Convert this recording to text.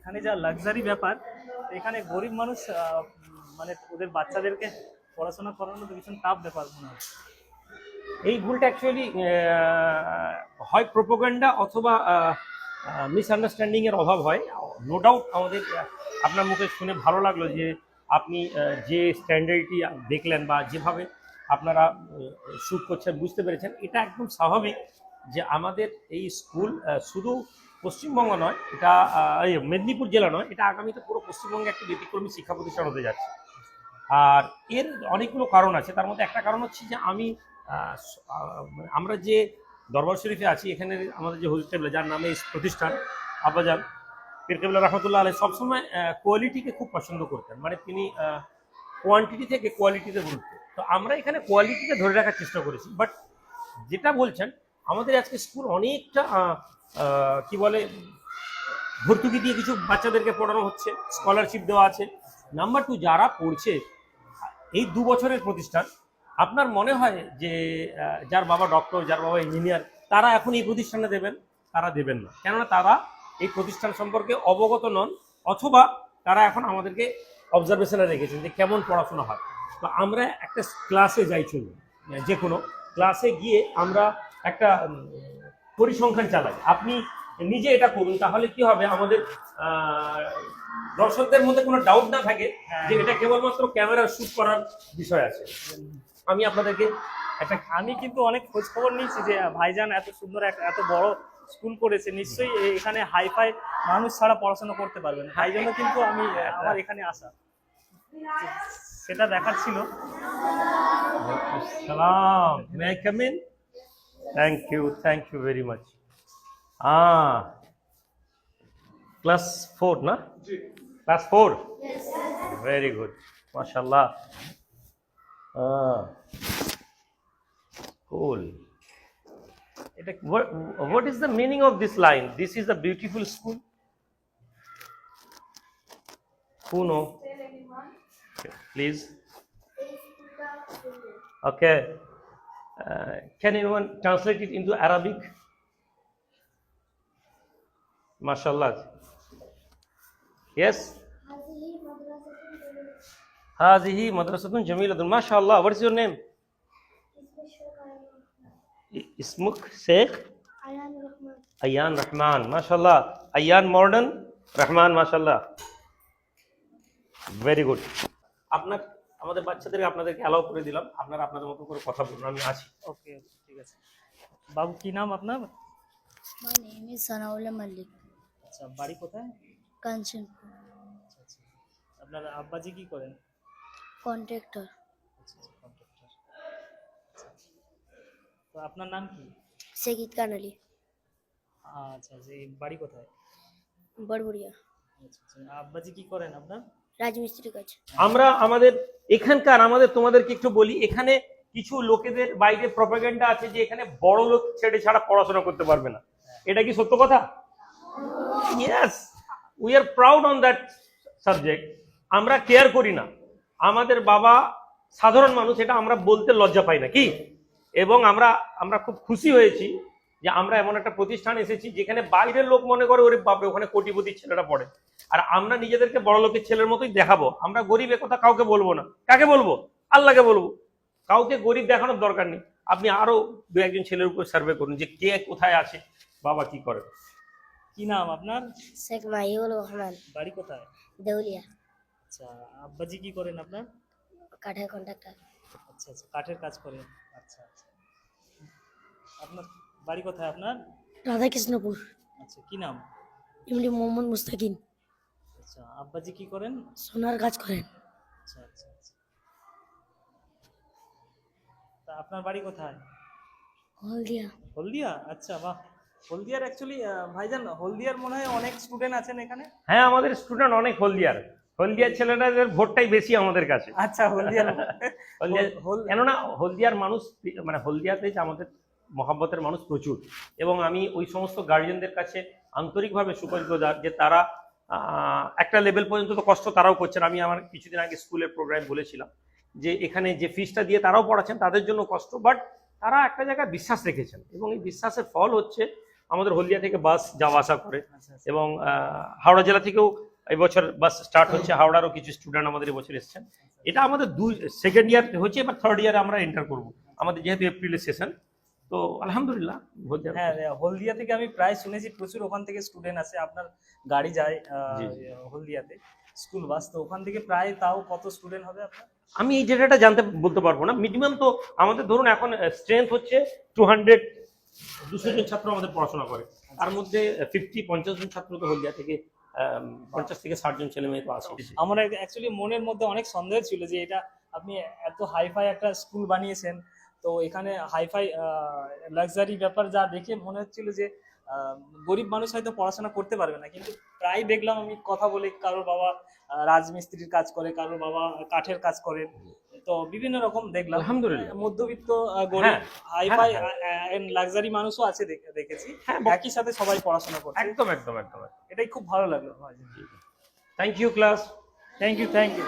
এখানে যা লাক্সারি ব্যাপার, এখানে গরিব মানুষ মানে ওদের বাচ্চাদেরকে পড়াশোনা করানো তো ভীষণ টাফ ব্যাপার মনে হয়। এই ভুলটা অ্যাকচুয়ালি হয় প্রোপাগান্ডা অথবা মিসআন্ডারস্ট্যান্ডিং এর অভাব হয়। নো ডাউট আমাদের আপনার মুখে শুনে ভালো লাগলো যে আপনি যে স্ট্যান্ডার্ডটি দেখলেন বা যেভাবে আপনারা শ্যুট করছেন বুঝতে পেরেছেন, এটা একদম স্বাভাবিক যে আমাদের এই স্কুল শুধু পশ্চিমবঙ্গ নয়, এটা এই মেদিনীপুর জেলা নয়, এটা আগামীতে পুরো পশ্চিমবঙ্গে একটি ব্যতিক্রমী শিক্ষা প্রতিষ্ঠান হতে যাচ্ছে। আর এর অনেকগুলো কারণ আছে, তার মধ্যে একটা কারণ হচ্ছে যে আমরা যে দরবার শরীফে আছি, এখানে আমাদের যে হুজুর কেবলা যার নামে এই প্রতিষ্ঠান আব্বাজান পীর কেবলা রহমতুল্লাহ আলাইহি সবসময় কোয়ালিটিকে খুব পছন্দ করতেন, মানে তিনি কোয়ান্টিটি থেকে কোয়ালিটিতে গুরুত্ব। তো আমরা এখানে কোয়ালিটিকে ধরে রাখার চেষ্টা করেছি। বাট যেটা বলছেন, আমাদের আজকে স্কুল অনেকটা কি বলে ভর্তুকি দিয়ে কিছু বাচ্চাদেরকে পড়ানো হচ্ছে, স্কলারশিপ দেওয়া আছে। নাম্বার 2, যারা পড়ছে এই 2 বছরের প্রতিষ্ঠান, আপনার মনে হয় যে যার বাবা ডক্টর, যার বাবা ইঞ্জিনিয়ার, তারা এখন এই প্রতিষ্ঠানে দেবেন? তারা দেবেন না, কেননা তারা এই প্রতিষ্ঠান সম্পর্কে অবগত নন, অথবা তারা এখন আমাদেরকে অবজারভেশনে রেখেছেন যে কেমন পড়াশোনা হয়। তো আমরা একটা ক্লাসে যাই, চলুন যে কোনো ক্লাসে গিয়ে আমরা একটা পরিসংখ্যান চালাই। আপনি নিজে এটা করুন, তাহলে কি হবে, আমাদের দর্শকদের মধ্যে কোনো ডাউট না থাকে যে এটা কেবলমাত্র ক্যামেরা শুট করার বিষয় আছে। আমি আপনাদেরকে একটা, আমি কিন্তু অনেক খোঁজ খবর নিয়েছি যে ভাইজান এত সুন্দর এত বড় স্কুল করেছে, নিশ্চয়ই এখানে হাইফাই মানুষ ছাড়া পড়াশোনা করতে পারবে না, তাই জন্য কিন্তু আমি আমার এখানে আসা, সেটা দেখার ছিল। সালাম, may I come in? Thank you very much. Class 4 না? ক্লাস 4? ভেরি গুড, মাশাআল্লাহ। Cool. What is the meaning of this line? This is a beautiful school. Who know? Please. Okay. Can anyone translate it into Arabic? MashaAllah. Yes. Hazihi madrasatun jamilatun. MashaAllah. What is your name? Ismuk Sheikh Ayyan Rahman. MashaAllah. Ayyan modern, Rahman MashaAllah. Very good. আপনার আমাদের বাচ্চাদেরকে আপনাদেরকে allow করে দিলাম, আপনারা আপনাদের মতো করে কথা বলুন, আমি আছি। ওকে, ঠিক আছে। বাবু, কি নাম আপনার? My name is Sanaullah Malik. আচ্ছা, বাড়ি কোথায়? Kanchanpur. আচ্ছা আচ্ছা। আপনার আব্বাজি কি করেন? Contractor. আচ্ছা আচ্ছা, কন্ট্রাক্টর। তো আপনার নাম কি? Sagit Kanali. আচ্ছা আচ্ছা, এই বাড়ি কোথায়? Barburia. আচ্ছা আচ্ছা, আব্বাজি কি করেন আপনার? রাজমিস্ত্রি কাজ। আমরা আমাদের এখানকার তোমাদেরকে একটু বলি, এখানে কিছু লোকেদের বাইরে প্রপাগান্ডা আছে যে এখানে বড় লোক ছেড়ে ছাড়া পড়াশোনা করতে পারবে না। এটা কি সত্য কথা? Yes, we are proud on that subject. আমরা কেয়ার করি না, আমাদের বাবা সাধারণ মানুষ, এটা আমরা বলতে লজ্জা পাই না কি। এবং আমরা খুব খুশি হয়েছি যে আমরা এমন একটা প্রতিষ্ঠান এসেছি যেখানে বাইরের লোক মনে করে ওরে বাপরে ওখানে কোটিপতির ছেলেরা পড়ে, আর আমরা নিজেদেরকে বড় লোকের ছেলের মতোই দেখাবো। আমরা গরিব কথা কাউকে বলবো না। কাকে বলবো? আল্লাহকে বলবো। কাউকে গরিব দেখানোর দরকার নেই। আপনি আরো 2-1 ছেলের উপর সার্ভে করুন যে কে কোথায় আছে, বাবা কি করে। কি নাম আপনার? শেখ মাহিউল রহমান। বাড়ি কোথায়? দেউলিয়া। আচ্ছা, আব্বাজি কি করেন আপনার? কাঠের কন্ট্রাক্টর। আচ্ছা আচ্ছা, কাঠের কাজ করেন। আচ্ছা আচ্ছা, আপনার বাড়ি কোথায় আপনার? রাধাকৃষ্ণপুর। আচ্ছা, কি নাম? ইমলি মোহাম্মদ মুস্তাকিম। আচ্ছা, আব্বাজি কি করেন? সোনার কাজ করেন। আচ্ছা আচ্ছা আচ্ছা। তা আপনার বাড়ি কোথায়? হলদিয়া। হলদিয়া? আচ্ছা, বাহ। হলদিয়ার অ্যাকচুয়ালি ভাইজান, হলদিয়ার মনে হয় অনেক স্টুডেন্ট আছেন এখানে। হ্যাঁ, আমাদের স্টুডেন্ট অনেক হলদিয়ার ছেলেদের ভোটটাই বেশি আমাদের কাছে। আচ্ছা, হলদিয়ার কেননা হলদিয়ার মানুষ, মানে হলদিয়াতে আমাদের মহাব্বতের মানুষ প্রচুর, এবং আমি ওই সমস্ত গার্জিয়ানদের কাছে আন্তরিকভাবে সুকৃতজ্ঞ যে তারা একটা লেভেল পর্যন্ত তো কষ্ট তারাও করছেন। আমি আমার কিছুদিন আগে স্কুলের প্রোগ্রাম বলেছিলাম যে এখানে যে ফিসটা দিয়ে তারাও পড়াচ্ছেন, তাদের জন্য কষ্ট, বাট তারা একটা জায়গায় বিশ্বাস রেখেছেন, এবং এই বিশ্বাসের ফল হচ্ছে আমাদের হলদিয়া থেকে বাস যাওয়া আসা করে, আচ্ছা, আচ্ছা। এবং হাওড়া জেলা থেকেও এবছর বাস স্টার্ট হচ্ছে, হাওড়ারও কিছু স্টুডেন্ট আমাদের এবছর এসেছেন। এটা আমাদের সেকেন্ড ইয়ার হচ্ছে, এবার থার্ড ইয়ারে আমরা এন্টার করব, আমাদের যেহেতু এপ্রিলের সেশন। তো আলহামদুলিল্লাহ হলদিয়া। হ্যাঁ, হলদিয়া থেকে আমি প্রায় শুনেছি প্রচুর ওখান থেকে স্টুডেন্ট আসে, আপনার গাড়ি যায় জি, জি। হলদিয়াতে, স্কুল বাস। তো ওখান থেকে প্রায় তাও কত স্টুডেন্ট হবে আপনার? আমি এই ডেটাটা বলতে পারবো না, মিনিমাম তো আমাদের ধরুন এখন স্ট্রেংথ হচ্ছে 200 জন ছাত্র আমাদের পড়াশোনা করে, তার মধ্যে 50 জন ছাত্র তো হলদিয়া থেকে, 50 থেকে 60 জন ছেলে মেয়ে তো আসে। আমার অ্যাকচুয়ালি মনের মধ্যে অনেক সন্দেহ ছিল যে এটা আপনি এত হাইফাই একটা স্কুল বানিয়েছেন, তো এখানে হাইফাই লাক্সারি ব্যাপার যা দেখে মনে হচ্ছিল যে গরিব মানুষ হয়তো পড়াশোনা করতে পারবে না, কিন্তু প্রায় দেখলাম আমি কথা বলে, কারোর বাবা রাজমিস্ত্রির কাজ করে, কারোর বাবা কাঠের কাজ করেন, তো বিভিন্ন রকম দেখলাম। আলহামদুলিল্লাহ। মধ্যবিত্ত গরিব হ্যাঁ, হাইফাই হ্যাঁ, লাক্সারি মানুষও আছে দেখেছি, হ্যাঁ, একই সাথে সবাই পড়াশোনা করছে। একদম একদম একদম। এটাই খুব ভালো লাগলো। Thank you class. Thank you.